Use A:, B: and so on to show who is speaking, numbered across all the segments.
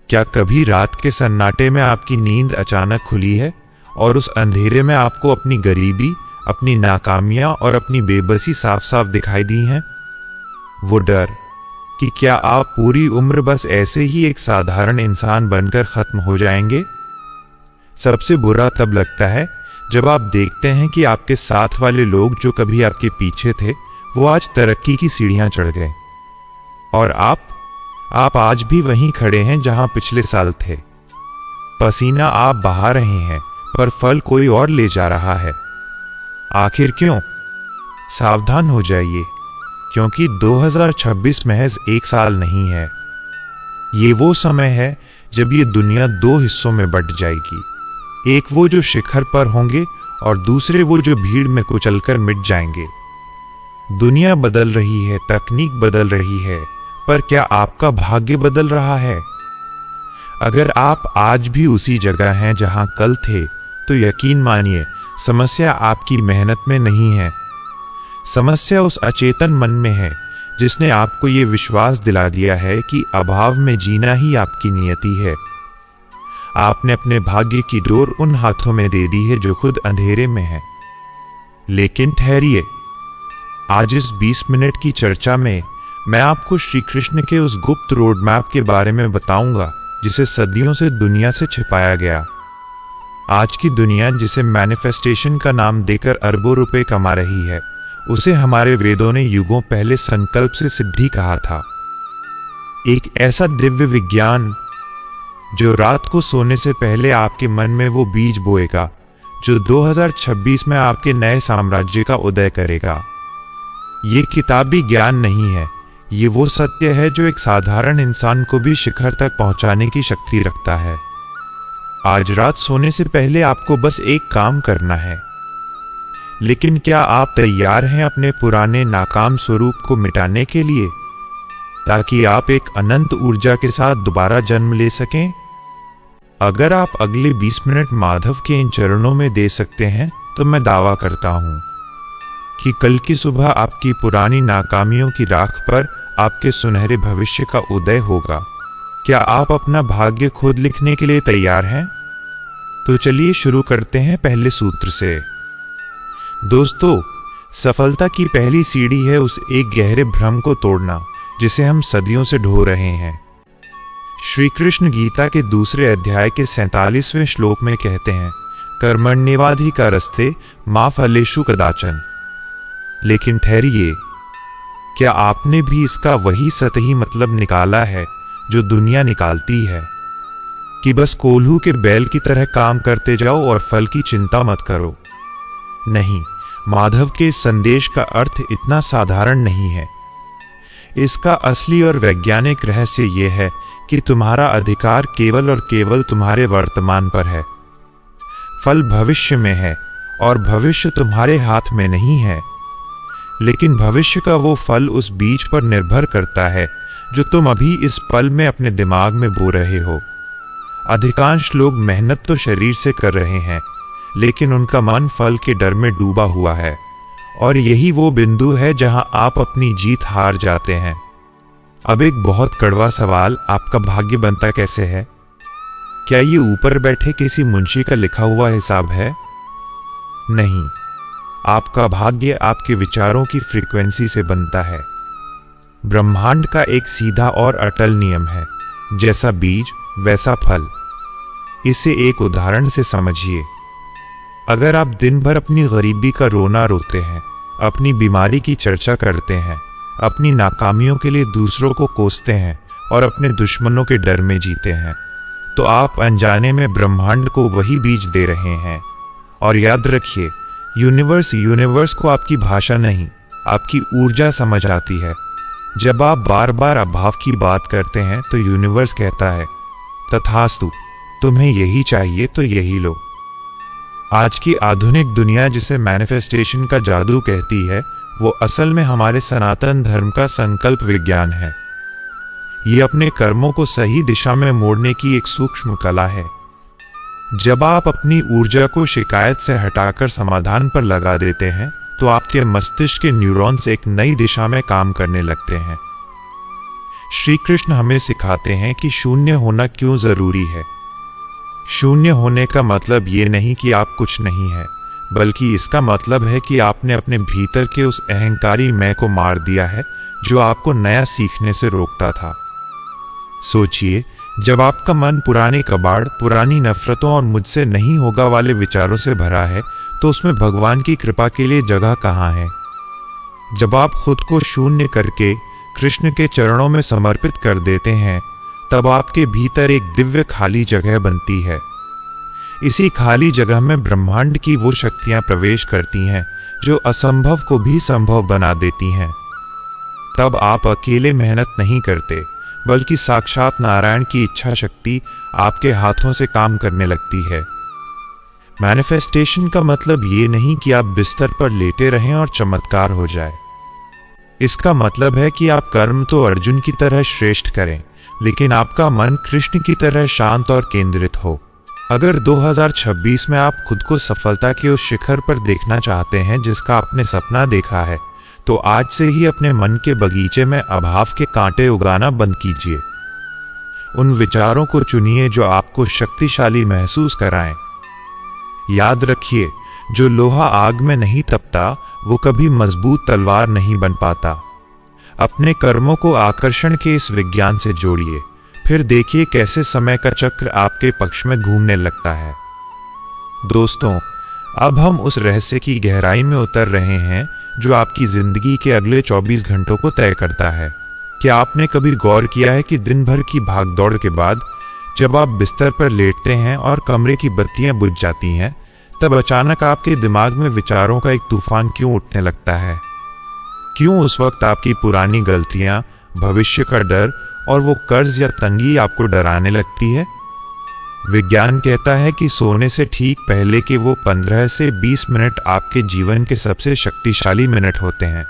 A: क्या कभी रात के सन्नाटे में आपकी नींद अचानक खुली है और उस अंधेरे में आपको अपनी गरीबी, अपनी नाकामियां और अपनी बेबसी साफ साफ दिखाई दी हैं? वो डर कि क्या आप पूरी उम्र बस ऐसे ही एक साधारण इंसान बनकर खत्म हो जाएंगे? सबसे बुरा तब लगता है जब आप देखते हैं कि आपके साथ वाले लोग जो कभी आपके पीछे थे, वो आज तरक्की की सीढ़ियां चढ़ गए और आप आज भी वहीं खड़े हैं जहां पिछले साल थे। पसीना आप बहा रहे हैं पर फल कोई और ले जा रहा है। आखिर क्यों? सावधान हो जाइए, क्योंकि 2026 महज एक साल नहीं है। ये वो समय है जब ये दुनिया दो हिस्सों में बंट जाएगी। एक वो जो शिखर पर होंगे और दूसरे वो जो भीड़ में कुचलकर मिट जाएंगे। दुनिया बदल रही है, तकनीक बदल रही है, पर क्या आपका भाग्य बदल रहा है? अगर आप आज भी उसी जगह हैं जहां कल थे, तो यकीन मानिए समस्या आपकी मेहनत में नहीं है। समस्या उस अचेतन मन में है जिसने आपको ये विश्वास दिला दिया है कि अभाव में जीना ही आपकी नियति है। आपने अपने भाग्य की डोर उन हाथों में दे दी है जो खुद अंधेरे में है। लेकिन ठहरिए, आज इस 20 मिनट की चर्चा में मैं आपको श्री कृष्ण के उस गुप्त रोड मैप के बारे में बताऊंगा जिसे सदियों से दुनिया से छिपाया गया। आज की दुनिया जिसे मैनिफेस्टेशन का नाम देकर अरबों रुपए कमा रही है, उसे हमारे वेदों ने युगों पहले संकल्प से सिद्धि कहा था। एक ऐसा दिव्य विज्ञान जो रात को सोने से पहले आपके मन में वो बीज बोएगा जो 2026 में आपके नए साम्राज्य का उदय करेगा। ये किताबी ज्ञान नहीं है, ये वो सत्य है जो एक साधारण इंसान को भी शिखर तक पहुंचाने की शक्ति रखता है। आज रात सोने से पहले आपको बस एक काम करना है। लेकिन क्या आप तैयार हैं अपने पुराने नाकाम स्वरूप को मिटाने के लिए, ताकि आप एक अनंत ऊर्जा के साथ दोबारा जन्म ले सकें? अगर आप अगले 20 मिनट माधव के इन चरणों में दे सकते हैं, तो मैं दावा करता हूं कि कल की सुबह आपकी पुरानी नाकामियों की राख पर आपके सुनहरे भविष्य का उदय होगा। क्या आप अपना भाग्य खुद लिखने के लिए तैयार हैं? तो चलिए शुरू करते हैं पहले सूत्र से। दोस्तों, सफलता की पहली सीढ़ी है उस एक गहरे भ्रम को तोड़ना जिसे हम सदियों से ढो रहे हैं। श्री कृष्ण गीता के दूसरे अध्याय के 47वें श्लोक में कहते हैं, कर्मण्येवाधिकारस्ते मा फलेषु कदाचन। लेकिन ठहरिए, क्या आपने भी इसका वही सतही मतलब निकाला है जो दुनिया निकालती है, कि बस कोल्हू के बैल की तरह काम करते जाओ और फल की चिंता मत करो? नहीं, माधव के संदेश का अर्थ इतना साधारण नहीं है। इसका असली और वैज्ञानिक रहस्य यह है कि तुम्हारा अधिकार केवल और केवल तुम्हारे वर्तमान पर है। फल भविष्य में है और भविष्य तुम्हारे हाथ में नहीं है। लेकिन भविष्य का वो फल उस बीज पर निर्भर करता है जो तुम अभी इस पल में अपने दिमाग में बो रहे हो। अधिकांश लोग मेहनत तो शरीर से कर रहे हैं, लेकिन उनका मन फल के डर में डूबा हुआ है, और यही वो बिंदु है जहां आप अपनी जीत हार जाते हैं। अब एक बहुत कड़वा सवाल, आपका भाग्य बनता कैसे है? क्या ये ऊपर बैठे किसी मुंशी का लिखा हुआ हिसाब है? नहीं, आपका भाग्य आपके विचारों की फ्रीक्वेंसी से बनता है। ब्रह्मांड का एक सीधा और अटल नियम है, जैसा बीज वैसा फल। इसे एक उदाहरण से समझिए। अगर आप दिन भर अपनी गरीबी का रोना रोते हैं, अपनी बीमारी की चर्चा करते हैं, अपनी नाकामियों के लिए दूसरों को कोसते हैं और अपने दुश्मनों के डर में जीते हैं, तो आप अनजाने में ब्रह्मांड को वही बीज दे रहे हैं। और याद रखिए, यूनिवर्स को आपकी भाषा नहीं, आपकी ऊर्जा समझ आती है। जब आप बार बार अभाव की बात करते हैं तो यूनिवर्स कहता है, तथास्तु, तुम्हें यही चाहिए तो यही लो। आज की आधुनिक दुनिया जिसे मैनिफेस्टेशन का जादू कहती है, वो असल में हमारे सनातन धर्म का संकल्प विज्ञान है। ये अपने कर्मों को सही दिशा में मोड़ने की एक सूक्ष्म कला है। जब आप अपनी ऊर्जा को शिकायत से हटाकर समाधान पर लगा देते हैं, तो आपके मस्तिष्क के न्यूरॉन्स एक नई दिशा में काम करने लगते हैं। श्री कृष्ण हमें सिखाते हैं कि शून्य होना क्यों जरूरी है। शून्य होने का मतलब ये नहीं कि आप कुछ नहीं है, बल्कि इसका मतलब है कि आपने अपने भीतर के उस अहंकारी मैं को मार दिया है जो आपको नया सीखने से रोकता था। सोचिए, जब आपका मन पुराने कबाड़, पुरानी नफरतों और मुझसे नहीं होगा वाले विचारों से भरा है, तो उसमें भगवान की कृपा के लिए जगह कहाँ है। जब आप खुद को शून्य करके कृष्ण के चरणों में समर्पित कर देते हैं, तब आपके भीतर एक दिव्य खाली जगह बनती है। इसी खाली जगह में ब्रह्मांड की वो शक्तियां प्रवेश करती हैं जो असंभव को भी संभव बना देती हैं। तब आप अकेले मेहनत नहीं करते, बल्कि साक्षात नारायण की इच्छा शक्ति आपके हाथों से काम करने लगती है। मैनिफेस्टेशन का मतलब ये नहीं कि आप बिस्तर पर लेटे रहें और चमत्कार हो जाए। इसका मतलब है कि आप कर्म तो अर्जुन की तरह श्रेष्ठ करें, लेकिन आपका मन कृष्ण की तरह शांत और केंद्रित हो। अगर 2026 में आप खुद को सफलता के उस शिखर पर देखना चाहते हैं जिसका आपने सपना देखा है, तो आज से ही अपने मन के बगीचे में अभाव के कांटे उगाना बंद कीजिए। उन विचारों को चुनिए जो आपको शक्तिशाली महसूस कराएं। याद रखिए, जो लोहा आग में नहीं तपता, वो कभी मजबूत तलवार नहीं बन पाता। अपने कर्मों को आकर्षण के इस विज्ञान से जोड़िए, फिर देखिए कैसे समय का चक्र आपके पक्ष में घूमने लगता है। दोस्तों, अब हम उस रहस्य की गहराई में उतर रहे हैं जो आपकी जिंदगी के अगले 24 घंटों को तय करता है। क्या आपने कभी गौर किया है कि दिन भर की भागदौड़ के बाद जब आप बिस्तर पर लेटते हैं और कमरे की बत्तियां बुझ जाती हैं, तब अचानक आपके दिमाग में विचारों का एक तूफान क्यों उठने लगता है? क्यों उस वक्त आपकी पुरानी गलतियां, भविष्य का डर और वो कर्ज या तंगी आपको डराने लगती है? विज्ञान कहता है कि सोने से ठीक पहले के वो 15 से 20 मिनट आपके जीवन के सबसे शक्तिशाली मिनट होते हैं।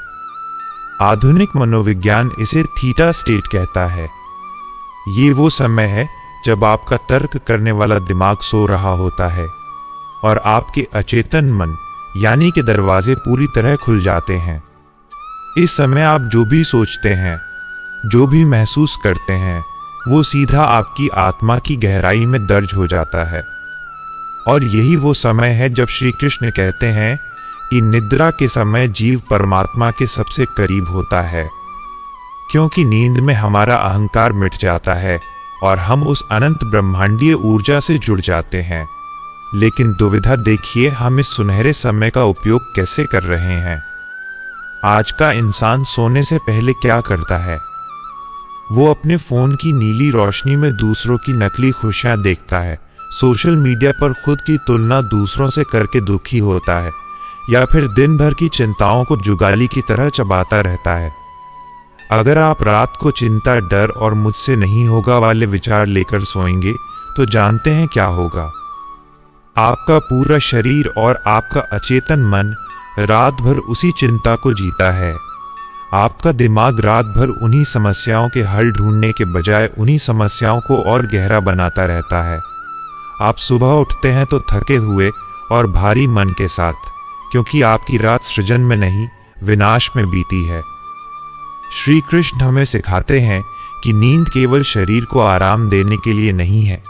A: आधुनिक मनोविज्ञान इसे थीटा स्टेट कहता है। ये वो समय है जब आपका तर्क करने वाला दिमाग सो रहा होता है और आपके अचेतन मन यानी कि दरवाजे पूरी तरह खुल जाते हैं। इस समय आप जो भी सोचते हैं, जो भी महसूस करते हैं, वो सीधा आपकी आत्मा की गहराई में दर्ज हो जाता है। और यही वो समय है जब श्री कृष्ण कहते हैं कि निद्रा के समय जीव परमात्मा के सबसे करीब होता है, क्योंकि नींद में हमारा अहंकार मिट जाता है और हम उस अनंत ब्रह्मांडीय ऊर्जा से जुड़ जाते हैं। लेकिन दुविधा देखिए, हम इस सुनहरे समय का उपयोग कैसे कर रहे हैं। आज का इंसान सोने से पहले क्या करता है? वो अपने फोन की नीली रोशनी में दूसरों की नकली खुशियां देखता है, सोशल मीडिया पर खुद की तुलना दूसरों से करके दुखी होता है, या फिर दिन भर की चिंताओं को जुगाली की तरह चबाता रहता है। अगर आप रात को चिंता, डर और मुझसे नहीं होगा वाले विचार लेकर सोएंगे, तो जानते हैं क्या होगा? आपका पूरा शरीर और आपका अचेतन मन रात भर उसी चिंता को जीता है। आपका दिमाग रात भर उन्हीं समस्याओं के हल ढूंढने के बजाय उन्हीं समस्याओं को और गहरा बनाता रहता है। आप सुबह उठते हैं तो थके हुए और भारी मन के साथ, क्योंकि आपकी रात सृजन में नहीं, विनाश में बीती है। श्री कृष्ण हमें सिखाते हैं कि नींद केवल शरीर को आराम देने के लिए नहीं है,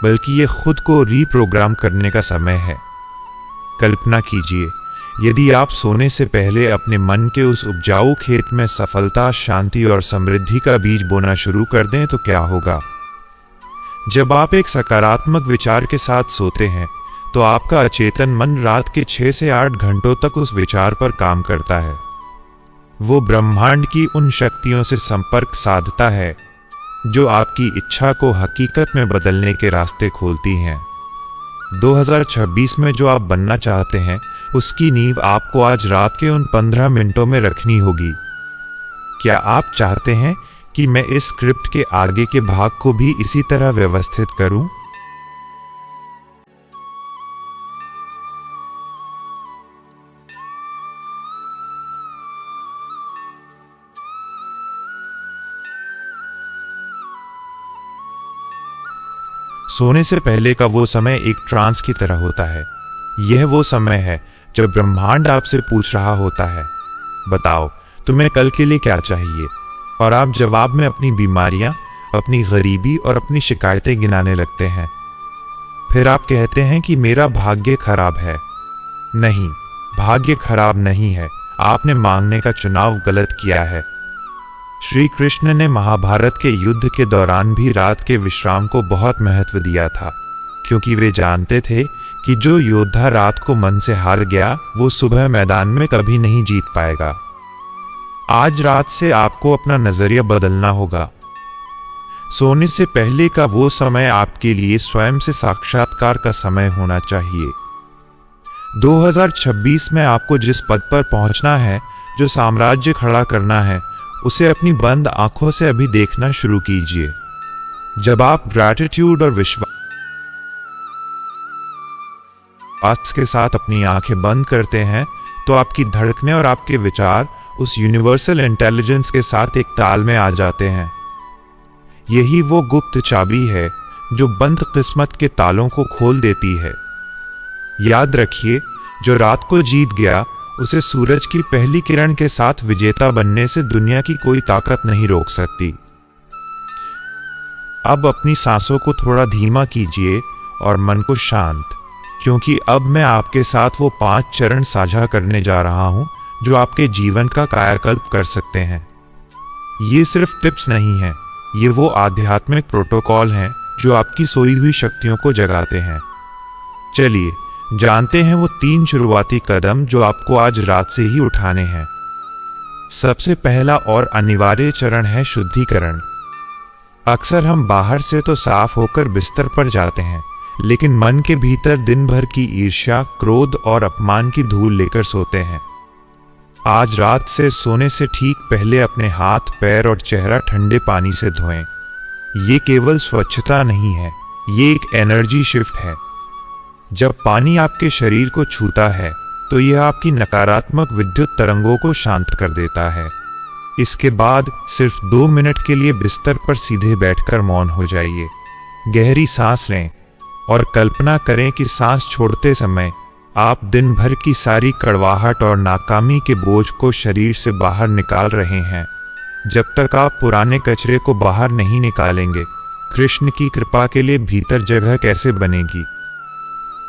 A: बल्कि ये खुद को रीप्रोग्राम करने का समय है। कल्पना कीजिए, यदि आप सोने से पहले अपने मन के उस उपजाऊ खेत में सफलता, शांति और समृद्धि का बीज बोना शुरू कर दें तो क्या होगा? जब आप एक सकारात्मक विचार के साथ सोते हैं, तो आपका अचेतन मन रात के 6 से 8 घंटों तक उस विचार पर काम करता है। वो ब्रह्मांड की उन शक्तियों से संपर्क साधता है जो आपकी इच्छा को हकीकत में बदलने के रास्ते खोलती हैं। 2026 में जो आप बनना चाहते हैं, उसकी नींव आपको आज रात के उन 15 मिनटों में रखनी होगी। क्या आप चाहते हैं कि मैं इस स्क्रिप्ट के आगे के भाग को भी इसी तरह व्यवस्थित करूं? सोने से पहले का वो समय एक ट्रांस की तरह होता है। यह वो समय है जब ब्रह्मांड आपसे पूछ रहा होता है, बताओ तुम्हें कल के लिए क्या चाहिए। और आप जवाब में अपनी बीमारियां, अपनी गरीबी और अपनी शिकायतें गिनाने लगते हैं। फिर आप कहते हैं कि मेरा भाग्य खराब है। नहीं, भाग्य खराब नहीं है, आपने मांगने का चुनाव गलत किया है। श्री कृष्ण ने महाभारत के युद्ध के दौरान भी रात के विश्राम को बहुत महत्व दिया था, क्योंकि वे जानते थे कि जो योद्धा रात को मन से हार गया वो सुबह मैदान में कभी नहीं जीत पाएगा। आज रात से आपको अपना नजरिया बदलना होगा। सोने से पहले का वो समय आपके लिए स्वयं से साक्षात्कार का समय होना चाहिए। 2026 में आपको जिस पद पर पहुंचना है, जो साम्राज्य खड़ा करना है, उसे अपनी बंद आंखों से अभी देखना शुरू कीजिए। जब आप ग्रैटिट्यूड और विश्वास के साथ अपनी आंखें बंद करते हैं, तो आपकी धड़कनें और आपके विचार उस यूनिवर्सल इंटेलिजेंस के साथ एक ताल में आ जाते हैं। यही वो गुप्त चाबी है जो बंद किस्मत के तालों को खोल देती है। याद रखिए, जो रात को जीत गया उसे सूरज की पहली किरण के साथ विजेता बनने से दुनिया की कोई ताकत नहीं रोक सकती। अब अपनी सांसों को थोड़ा धीमा कीजिए और मन को शांत, क्योंकि अब मैं आपके साथ वो 5 चरण साझा करने जा रहा हूं जो आपके जीवन का कायाकल्प कर सकते हैं। ये सिर्फ टिप्स नहीं हैं, ये वो आध्यात्मिक प्रोटोकॉल हैं जो आपकी सोई हुई शक्तियों को जगाते हैं। चलिए जानते हैं वो 3 शुरुआती कदम जो आपको आज रात से ही उठाने हैं। सबसे पहला और अनिवार्य चरण है शुद्धिकरण। अक्सर हम बाहर से तो साफ होकर बिस्तर पर जाते हैं, लेकिन मन के भीतर दिन भर की ईर्ष्या, क्रोध और अपमान की धूल लेकर सोते हैं। आज रात से सोने से ठीक पहले अपने हाथ, पैर और चेहरा ठंडे पानी से धोएं। ये केवल स्वच्छता नहीं है, ये एक एनर्जी शिफ्ट है। जब पानी आपके शरीर को छूता है तो यह आपकी नकारात्मक विद्युत तरंगों को शांत कर देता है। इसके बाद सिर्फ 2 मिनट के लिए बिस्तर पर सीधे बैठकर मौन हो जाइए। गहरी सांस लें और कल्पना करें कि सांस छोड़ते समय आप दिन भर की सारी कड़वाहट और नाकामी के बोझ को शरीर से बाहर निकाल रहे हैं। जब तक आप पुराने कचरे को बाहर नहीं निकालेंगे, कृष्ण की कृपा के लिए भीतर जगह कैसे बनेगी।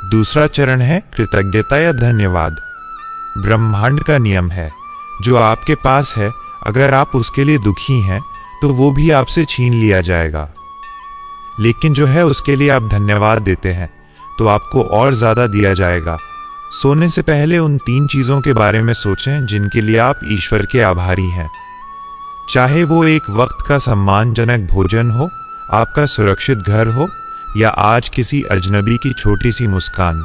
A: दूसरा चरण है कृतज्ञता या धन्यवाद। ब्रह्मांड का नियम है, जो आपके पास है अगर आप उसके लिए दुखी हैं तो वो भी आपसे छीन लिया जाएगा, लेकिन जो है उसके लिए आप धन्यवाद देते हैं तो आपको और ज्यादा दिया जाएगा। सोने से पहले उन 3 चीजों के बारे में सोचें जिनके लिए आप ईश्वर के आभारी हैं। चाहे वो एक वक्त का सम्मानजनक भोजन हो, आपका सुरक्षित घर हो, या आज किसी अजनबी की छोटी सी मुस्कान।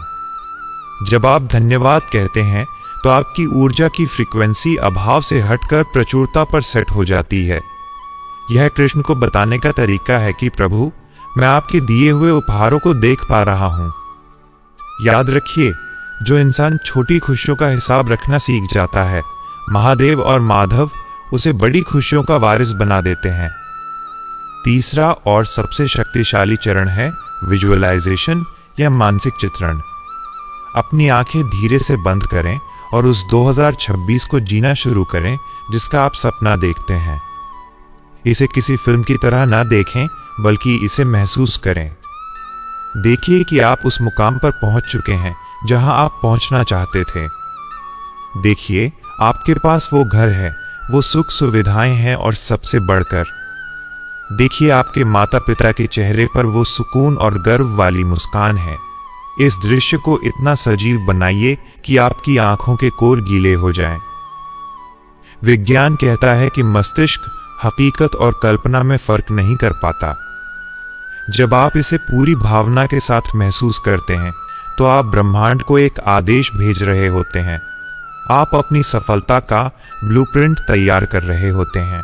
A: जब आप धन्यवाद कहते हैं तो आपकी ऊर्जा की फ्रीक्वेंसी अभाव से हटकर प्रचुरता पर सेट हो जाती है। यह कृष्ण को बताने का तरीका है कि प्रभु, मैं आपके दिए हुए उपहारों को देख पा रहा हूं। याद रखिए, जो इंसान छोटी खुशियों का हिसाब रखना सीख जाता है, महादेव और माधव उसे बड़ी खुशियों का वारिस बना देते हैं। तीसरा और सबसे शक्तिशाली चरण है विजुअलाइजेशन या मानसिक चित्रण। अपनी आंखें धीरे से बंद करें और उस 2026 को जीना शुरू करें जिसका आप सपना देखते हैं। इसे किसी फिल्म की तरह ना देखें, बल्कि इसे महसूस करें। देखिए कि आप उस मुकाम पर पहुंच चुके हैं जहां आप पहुंचना चाहते थे। देखिए, आपके पास वो घर है, वो सुख सुविधाएं हैं, और सबसे बढ़कर देखिए आपके माता पिता के चेहरे पर वो सुकून और गर्व वाली मुस्कान है। इस दृश्य को इतना सजीव बनाइए कि आपकी आंखों के कोर गीले हो जाएं। विज्ञान कहता है कि मस्तिष्क हकीकत और कल्पना में फर्क नहीं कर पाता। जब आप इसे पूरी भावना के साथ महसूस करते हैं तो आप ब्रह्मांड को एक आदेश भेज रहे होते हैं। आप अपनी सफलता का ब्लूप्रिंट तैयार कर रहे होते हैं।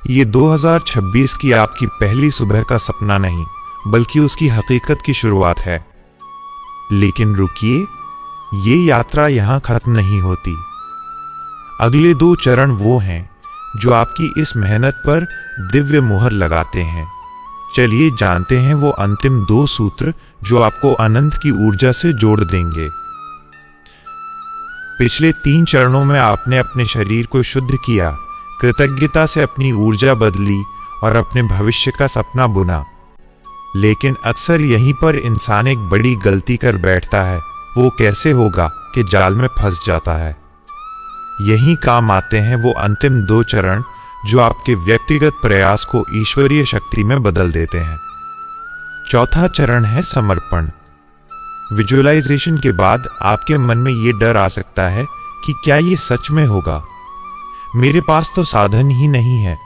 A: ये 2026 की आपकी पहली सुबह का सपना नहीं, बल्कि उसकी हकीकत की शुरुआत है। लेकिन रुकिए, ये यात्रा यहां खत्म नहीं होती। अगले 2 चरण वो हैं जो आपकी इस मेहनत पर दिव्य मुहर लगाते हैं। चलिए जानते हैं वो अंतिम 2 सूत्र जो आपको अनंत की ऊर्जा से जोड़ देंगे। पिछले 3 चरणों में आपने अपने शरीर को शुद्ध किया, कृतज्ञता से अपनी ऊर्जा बदली और अपने भविष्य का सपना बुना। लेकिन अक्सर यहीं पर इंसान एक बड़ी गलती कर बैठता है। वो कैसे होगा कि जाल में फंस जाता है। यही काम आते हैं वो अंतिम 2 चरण जो आपके व्यक्तिगत प्रयास को ईश्वरीय शक्ति में बदल देते हैं। चौथा चरण है समर्पण। विजुअलाइजेशन के बाद आपके मन में ये डर आ सकता है कि क्या ये सच में होगा, मेरे पास तो साधन ही नहीं है।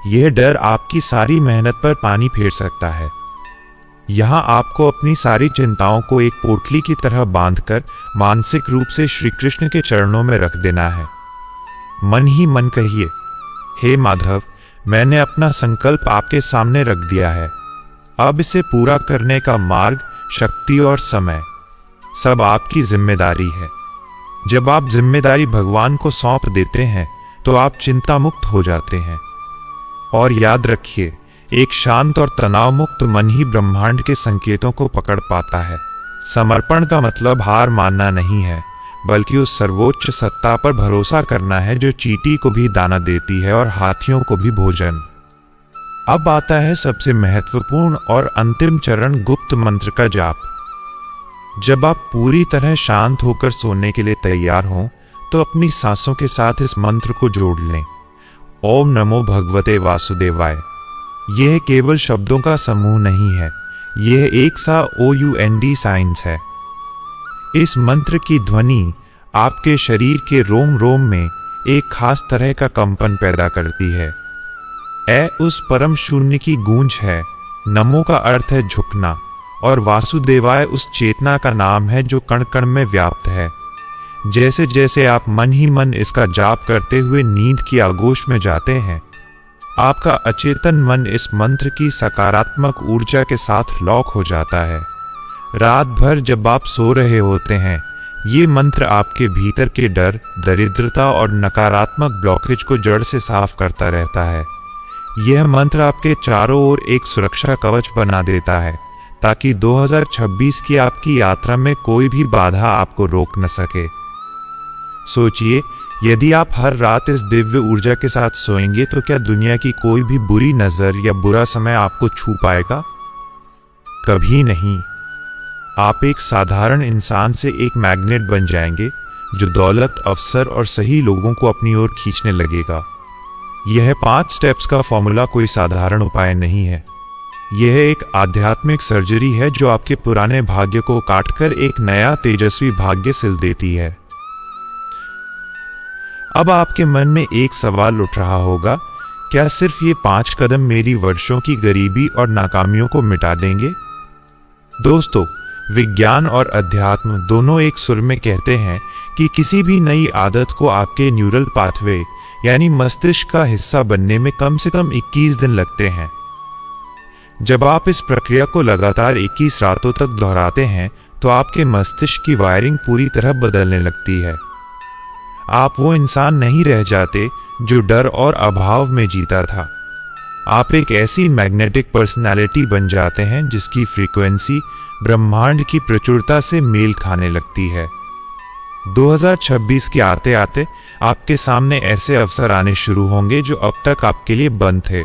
A: यह डर आपकी सारी मेहनत पर पानी फेर सकता है। यहां आपको अपनी सारी चिंताओं को एक पोटली की तरह बांधकर मानसिक रूप से श्री कृष्ण के चरणों में रख देना है। मन ही मन कहिए, हे माधव, मैंने अपना संकल्प आपके सामने रख दिया है। अब इसे पूरा करने का मार्ग, शक्ति और समय सब आपकी जिम्मेदारी है। जब आप जिम्मेदारी भगवान को सौंप देते हैं तो आप चिंता मुक्त हो जाते हैं। और याद रखिए, एक शांत और तनाव मुक्त मन ही ब्रह्मांड के संकेतों को पकड़ पाता है। समर्पण का मतलब हार मानना नहीं है, बल्कि उस सर्वोच्च सत्ता पर भरोसा करना है जो चींटी को भी दाना देती है और हाथियों को भी भोजन। अब आता है सबसे महत्वपूर्ण और अंतिम चरण, गुप्त मंत्र का जाप। जब आप पूरी तरह शांत होकर सोने के लिए तैयार हों तो अपनी सांसों के साथ इस मंत्र को जोड़ लें। ओम नमो भगवते वासुदेवाय। यह केवल शब्दों का समूह नहीं है, यह एक सा OUND साइंस है। इस मंत्र की ध्वनि आपके शरीर के रोम रोम में एक खास तरह का कंपन पैदा करती है। ए उस परम शून्य की गूंज है, नमो का अर्थ है झुकना, और वासुदेवाय उस चेतना का नाम है जो कण कण में व्याप्त है। जैसे जैसे आप मन ही मन इसका जाप करते हुए नींद की आगोश में जाते हैं, आपका अचेतन मन इस मंत्र की सकारात्मक ऊर्जा के साथ लॉक हो जाता है। रात भर जब आप सो रहे होते हैं, ये मंत्र आपके भीतर के डर, दरिद्रता और नकारात्मक ब्लॉकेज को जड़ से साफ करता रहता है। यह मंत्र आपके चारों ओर एक सुरक्षा कवच बना देता है ताकि 2026 की आपकी यात्रा में कोई भी बाधा आपको रोक न सके। सोचिए, यदि आप हर रात इस दिव्य ऊर्जा के साथ सोएंगे तो क्या दुनिया की कोई भी बुरी नजर या बुरा समय आपको छू पाएगा? कभी नहीं। आप एक साधारण इंसान से एक मैग्नेट बन जाएंगे जो दौलत, अवसर और सही लोगों को अपनी ओर खींचने लगेगा। यह 5 स्टेप्स का फॉर्मूला कोई साधारण उपाय नहीं है। यह एक आध्यात्मिक सर्जरी है जो आपके पुराने भाग्य को काटकर एक नया तेजस्वी भाग्य सिल देती है। अब आपके मन में एक सवाल उठ रहा होगा, क्या सिर्फ ये 5 कदम मेरी वर्षों की गरीबी और नाकामियों को मिटा देंगे? दोस्तों, विज्ञान और अध्यात्म दोनों एक सुर में कहते हैं कि किसी भी नई आदत को आपके न्यूरल पाथवे यानी मस्तिष्क का हिस्सा बनने में कम से कम 21 दिन लगते हैं। जब आप इस प्रक्रिया को लगातार 21 रातों तक दोहराते हैं तो आपके मस्तिष्क की वायरिंग पूरी तरह बदलने लगती है। आप वो इंसान नहीं रह जाते जो डर और अभाव में जीता था। आप एक ऐसी मैग्नेटिक पर्सनालिटी बन जाते हैं जिसकी फ्रीक्वेंसी ब्रह्मांड की प्रचुरता से मेल खाने लगती है। 2026 के आते आते आपके सामने ऐसे अवसर आने शुरू होंगे जो अब तक आपके लिए बंद थे।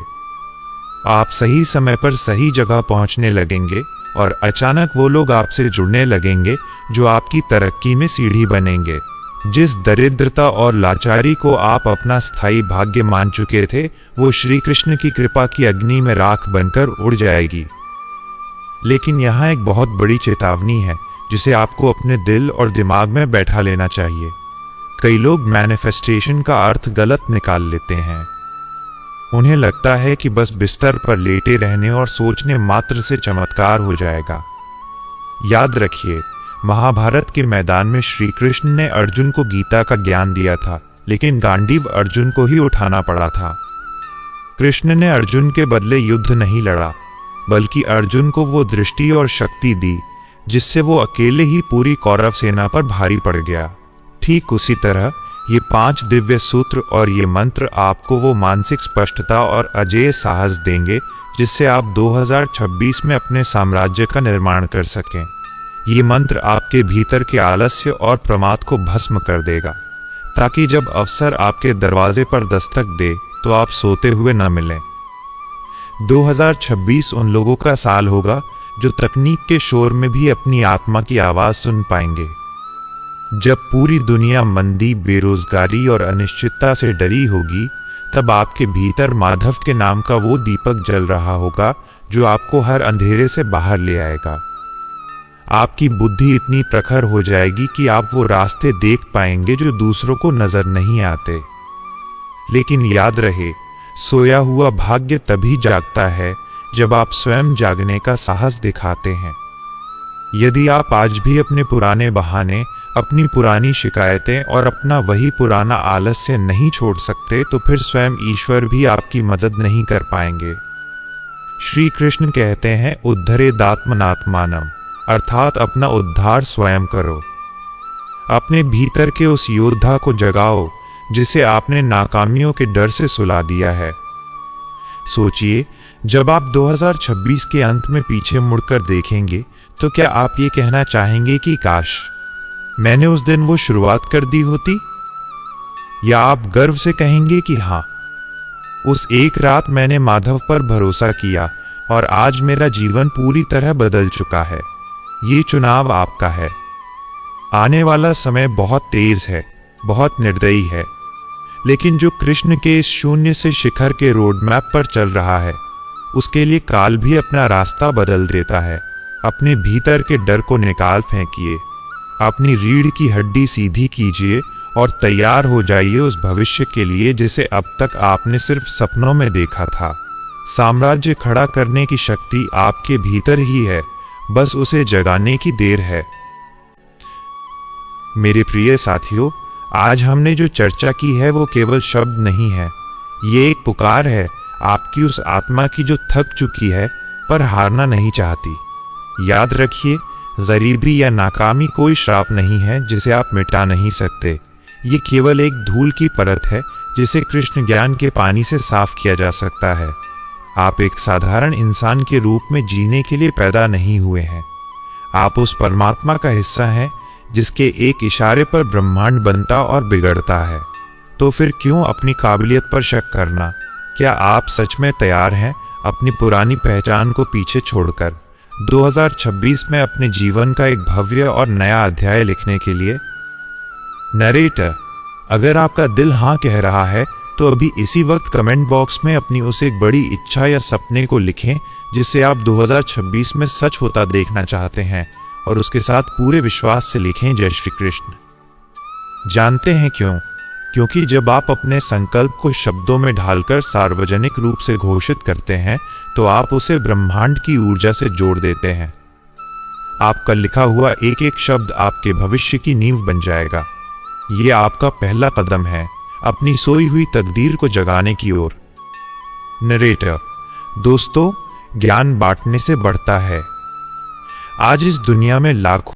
A: आप सही समय पर सही जगह पहुंचने लगेंगे और अचानक वो लोग आपसे जुड़ने लगेंगे जो आपकी तरक्की में सीढ़ी बनेंगे। जिस दरिद्रता और लाचारी को आप अपना स्थायी भाग्य मान चुके थे, वो श्री कृष्ण की कृपा की अग्नि में राख बनकर उड़ जाएगी। लेकिन यहाँ एक बहुत बड़ी चेतावनी है जिसे आपको अपने दिल और दिमाग में बैठा लेना चाहिए। कई लोग मैनिफेस्टेशन का अर्थ गलत निकाल लेते हैं। उन्हें लगता है कि बस बिस्तर पर लेटे रहने और सोचने मात्र से चमत्कार हो जाएगा। याद रखिए, महाभारत के मैदान में श्री कृष्ण ने अर्जुन को गीता का ज्ञान दिया था, लेकिन गांडीव अर्जुन को ही उठाना पड़ा था। कृष्ण ने अर्जुन के बदले युद्ध नहीं लड़ा, बल्कि अर्जुन को वो दृष्टि और शक्ति दी जिससे वो अकेले ही पूरी कौरव सेना पर भारी पड़ गया। ठीक उसी तरह ये 5 दिव्य सूत्र और ये मंत्र आपको वो मानसिक स्पष्टता और अजेय साहस देंगे जिससे आप 2026 में अपने साम्राज्य का निर्माण कर सकें। ये मंत्र आपके भीतर के आलस्य और प्रमाद को भस्म कर देगा, ताकि जब अवसर आपके दरवाजे पर दस्तक दे तो आप सोते हुए न मिलें। 2026 उन लोगों का साल होगा जो तकनीक के शोर में भी अपनी आत्मा की आवाज सुन पाएंगे। जब पूरी दुनिया मंदी, बेरोजगारी और अनिश्चितता से डरी होगी, तब आपके भीतर माधव के नाम का वो दीपक जल रहा होगा जो आपको हर अंधेरे से बाहर ले आएगा। आपकी बुद्धि इतनी प्रखर हो जाएगी कि आप वो रास्ते देख पाएंगे जो दूसरों को नजर नहीं आते। लेकिन याद रहे, सोया हुआ भाग्य तभी जागता है जब आप स्वयं जागने का साहस दिखाते हैं। यदि आप आज भी अपने पुराने बहाने, अपनी पुरानी शिकायतें और अपना वही पुराना आलस्य नहीं छोड़ सकते, तो फिर स्वयं ईश्वर भी आपकी मदद नहीं कर पाएंगे। श्री कृष्ण कहते हैं, उद्धरेदात्मनात्मानम, अर्थात अपना उद्धार स्वयं करो। अपने भीतर के उस योद्धा को जगाओ जिसे आपने नाकामियों के डर से सुला दिया है। सोचिए, जब आप 2026 के अंत में पीछे मुड़कर देखेंगे तो क्या आप ये कहना चाहेंगे कि काश मैंने उस दिन वो शुरुआत कर दी होती? या आप गर्व से कहेंगे कि हाँ, उस एक रात मैंने माधव पर भरोसा किया और आज मेरा जीवन पूरी तरह बदल चुका है। ये चुनाव आपका है। आने वाला समय बहुत तेज है, बहुत निर्दयी है, लेकिन जो कृष्ण के इस शून्य से शिखर के रोड मैप पर चल रहा है, उसके लिए काल भी अपना रास्ता बदल देता है। अपने भीतर के डर को निकाल फेंकिए, अपनी रीढ़ की हड्डी सीधी कीजिए और तैयार हो जाइए उस भविष्य के लिए जिसे अब तक आपने सिर्फ सपनों में देखा था। साम्राज्य खड़ा करने की शक्ति आपके भीतर ही है, बस उसे जगाने की देर है। मेरे प्रिय साथियों, आज हमने जो चर्चा की है वो केवल शब्द नहीं है, ये एक पुकार है आपकी उस आत्मा की जो थक चुकी है पर हारना नहीं चाहती। याद रखिए, गरीबी या नाकामी कोई श्राप नहीं है जिसे आप मिटा नहीं सकते। ये केवल एक धूल की परत है जिसे कृष्ण ज्ञान के पानी से साफ किया जा सकता है। आप एक साधारण इंसान के रूप में जीने के लिए पैदा नहीं हुए हैं। आप उस परमात्मा का हिस्सा हैं जिसके एक इशारे पर ब्रह्मांड बनता और बिगड़ता है। तो फिर क्यों अपनी काबिलियत पर शक करना? क्या आप सच में तैयार हैं अपनी पुरानी पहचान को पीछे छोड़कर 2026 में अपने जीवन का एक भव्य और नया अध्याय लिखने के लिए? नरेटर, अगर आपका दिल हाँ कह रहा है तो अभी इसी वक्त कमेंट बॉक्स में अपनी उस एक बड़ी इच्छा या सपने को लिखें जिसे आप 2026 में सच होता देखना चाहते हैं, और उसके साथ पूरे विश्वास से लिखें, जय श्री कृष्ण। जानते हैं क्यों? क्योंकि जब आप अपने संकल्प को शब्दों में ढालकर सार्वजनिक रूप से घोषित करते हैं तो आप उसे ब्रह्मांड की ऊर्जा से जोड़ देते हैं। आपका लिखा हुआ एक एक शब्द आपके भविष्य की नींव बन जाएगा। ये आपका पहला कदम है अपनी सोई हुई तकदीर को जगाने की ओर। नरेटर, दोस्तों, ज्ञान बांटने से बढ़ता है। आज इस दुनिया में लाखों